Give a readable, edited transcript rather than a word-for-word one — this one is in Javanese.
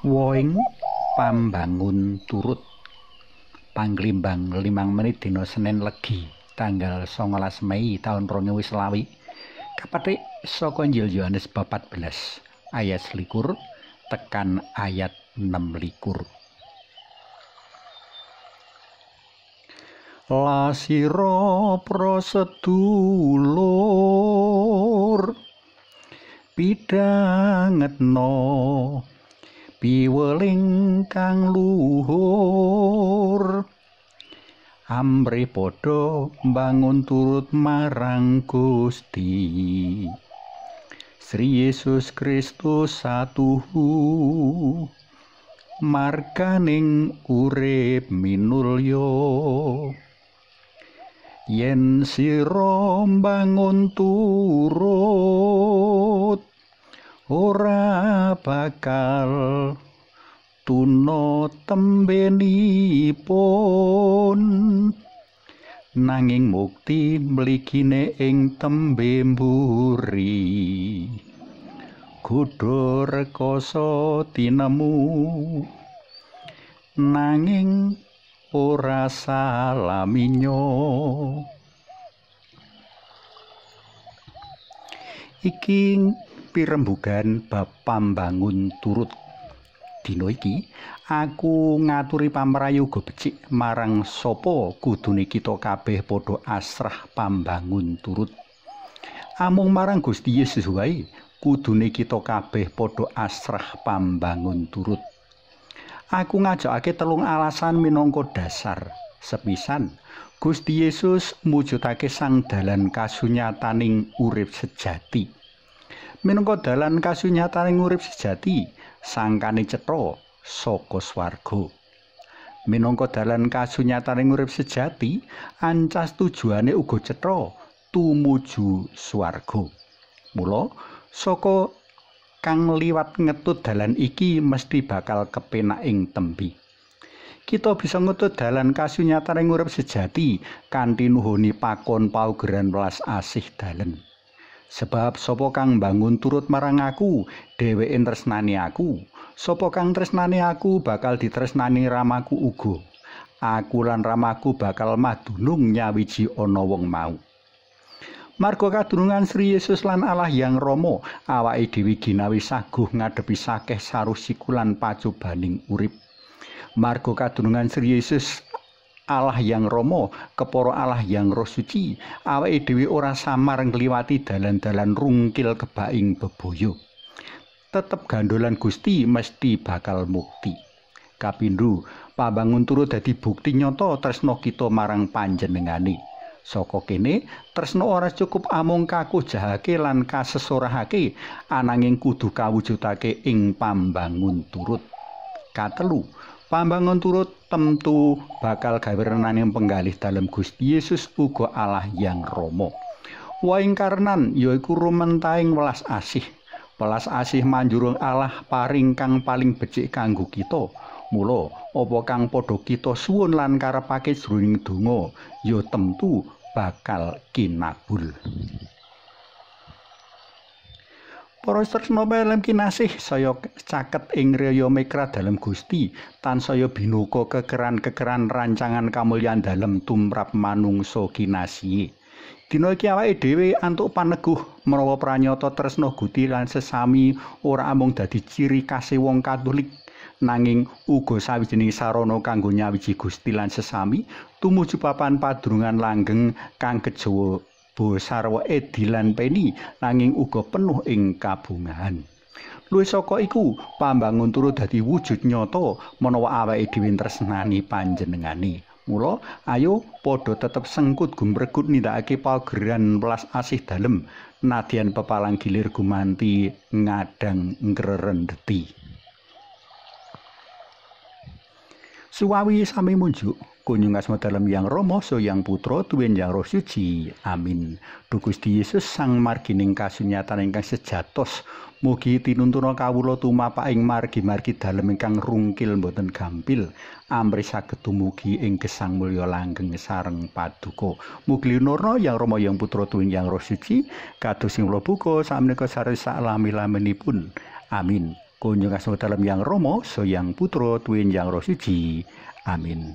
Woing pambangun turut Panglimbang 5 menit dina Senin Legi tanggal 19 Mei tahun 2020 kapetik saka Injil Yohanes bab 14 ayat 21 tekan ayat 26. Lasira prosedulur pidangetno piweling kang luhur amrih padha mbangun turut marang Gusti Sri Yesus Kristus satuhu marganing urip minulya yen sira mbangun turut ora bakal tuna tembenipun nanging mukti mligine ing tembe mburi kudu rekoso tinemu nanging ora salaminyo. Iki pirembugan bab pambangun turut. Dina iki aku ngaturi pamrayoga becik marang sapa kudune kita kabeh padha asrah pambangun turut. Amung marang Gusti Yesus wae kudune kita kabeh padha asrah pambangun turut. Aku ngajakake telung alasan minangka dasar. Sepisan Gusti Yesus mujudake sang dalan kasunyataning urip sejati. Minangka dalan kasunyataning urip sejati, sangkane cetha saka swarga. Minangka dalan kasunyataning urip sejati, ancas tujuane uga cetha tumuju swarga. Mula saka kang liwat ngetut dalan iki mesti bakal kepenak ing tembi. Kita bisa ngetut dalan kasunyataning urip sejati kanthi nuhuni pakon paugeran welas asih dalan. Sebab sapa kang bangun turut marang aku, dheweke tresnani aku. Sapa kang tresnani aku bakal ditresnani ramaku uga. Aku lan ramaku bakal madunung nyawiji ana wong mau. Marga kadunungan Sri Yesus lan Allah Yang Rama, awake dhewe ginawi saguh ngadepi sakeh sarusikulan pacobaning urip. Marga kadunungan Sri Yesus Allah Yang Rama, kepara Allah Yang Roh Suci, awake dhewe ora samar ngliwati dalan-dalan rungkil kebaing bebaya. Tetep gandolan Gusti mesti bakal mukti. Kapindho, pambangun turut dadi bukti nyata tresna kita marang panjenengane. Saka kene tresna ora cukup amung kakujahake lan kasesorahake ananging kudu kawujudake ing pambangun turut. Katelu, pambangun turut temtu bakal gawe renaning penggalih dalem Gusti Yesus uga Allah Yang Rama. Waing karenan yaiku rumentahing welas asih. Welas asih manjurung Allah paring kang paling becik kanggo kita. Mula apa kang padha kita suwun lan karepake jroning donga ya temtu bakal kinabul. Para tresna dalem kinasih saya caket ing raya mekra dalem Gusti tansaya binuka kekeran-kekeran rancangan kamulyan dalem tumrap manungsa kinasihe. Dina iki awake dhewe antuk paneguh menawa pranyata tresna Gusti lan sesami ora amung dadi ciri khase wong Katolik nanging uga sawijining sarana kanggo nyawiji Gusti lan sesami tumuju papan padurungan langgeng kang kejawa sarwa edi lan peni nanging uga penuh ing kabungahan. Luwih saka iku, pambangun turut dadi wujud nyata menawa awake dhewe tresnani panjenengane. Mula ayo padha tetep sengkut gumregut nindakake paugeran welas asih dalem nadyan pepalang gilir gumanti ngadang ngrerendeti. Suwawi sami munjuk kunjung asma dalem Yang Rama so Yang Putra tuwin Yang Roh Suci. Amin. Duh Gusti Yesus sang margining kasunyatan ingkang sejatos mugi tinuntuna kawula tumapaking margi-margi dalem ingkang rungkil boten gampil amrih saged tumugi ing gesang mulya langgeng sareng paduka. Mugi linurna Yang Rama Yang Putra tuwin Yang Roh Suci kados sing kula buka sakmenika sareng sak lami-laminipun. Amin. Kunjung asma dalem Yang Rama, Sang Yang Putra, Tuwin Yang Roh Siji. Amin.